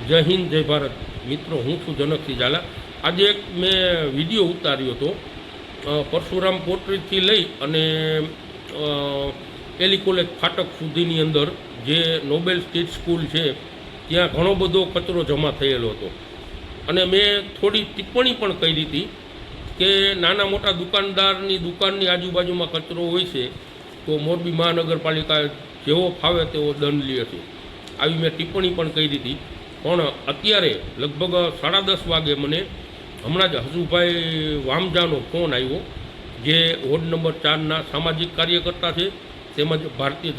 જય હિન્દ જય ભારત મિત્રો, હું છું જનકસિંહ ઝાલા। આજે એક મેં વિડીયો ઉતાર્યો હતો પરશુરામ પોટ્રીથી લઈ અને પેલી કોલેજ ફાટક સુધીની અંદર જે નોબેલ સ્ટેટ સ્કૂલ છે ત્યાં ઘણો બધો કચરો જમા થયેલો હતો અને મેં થોડી ટિપ્પણી પણ કરી હતી કે નાના મોટા દુકાનદારની દુકાનની આજુબાજુમાં કચરો હોય છે તો મોરબી મહાનગરપાલિકા જેવો ફાવે તેવો દંડ લે છે, આવી મેં ટિપ્પણી પણ કરી હતી। પણ અત્યારે લગભગ 10:30 વાગે મને હમણાં જ હસુભાઈ વામજાનો ફોન આવ્યો, જે વોર્ડ નંબર 4ના સામાજિક કાર્યકર્તા છે તેમજ ભારતીય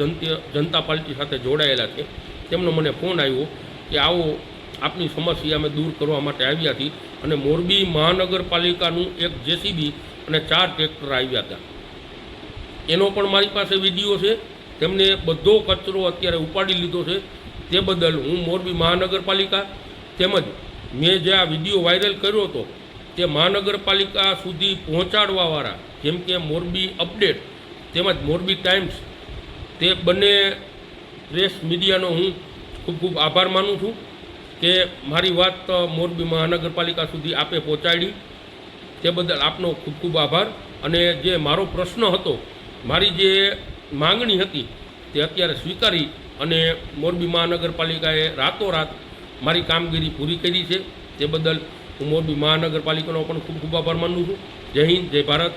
જનતા પાર્ટી સાથે જોડાયેલા છે। તેમનો મને ફોન આવ્યો કે આવો આપની સમસ્યા અમે દૂર કરવા માટે આવ્યા છીએ અને મોરબી મહાનગરપાલિકાનું એક જેસીબી અને 4 ટ્રેક્ટર આવ્યા હતા, એનો પણ મારી પાસે વિડીયો છે। તેમને બધો કચરો અત્યારે ઉપાડી લીધો છે, તે બદલ હું મોરબી મહાનગરપાલિકા તેમજ મેં જે આ વિડીયો વાયરલ કર્યો હતો તે મહાનગરપાલિકા સુધી પહોંચાડવાવાળા જેમ કે મોરબી અપડેટ તેમજ મોરબી ટાઈમ્સ, તે બંને પ્રેસ મીડિયાનો હું ખૂબ ખૂબ આભાર માનું છું કે મારી વાત મોરબી મહાનગરપાલિકા સુધી આપે પહોંચાડી, તે બદલ આપનો ખૂબ ખૂબ આભાર। અને જે મારો પ્રશ્ન હતો, મારી જે માંગણી હતી તે અત્યારે સ્વીકારી અને મોરબી મહાનગરપાલિકાએ રાતોરાત મારી કામગીરી પૂરી કરી છે, તે બદલ હું મોરબી મહાનગરપાલિકાનો પણ ખૂબ ખૂબ આભાર માનું છું। જય હિન્દ જય ભારત।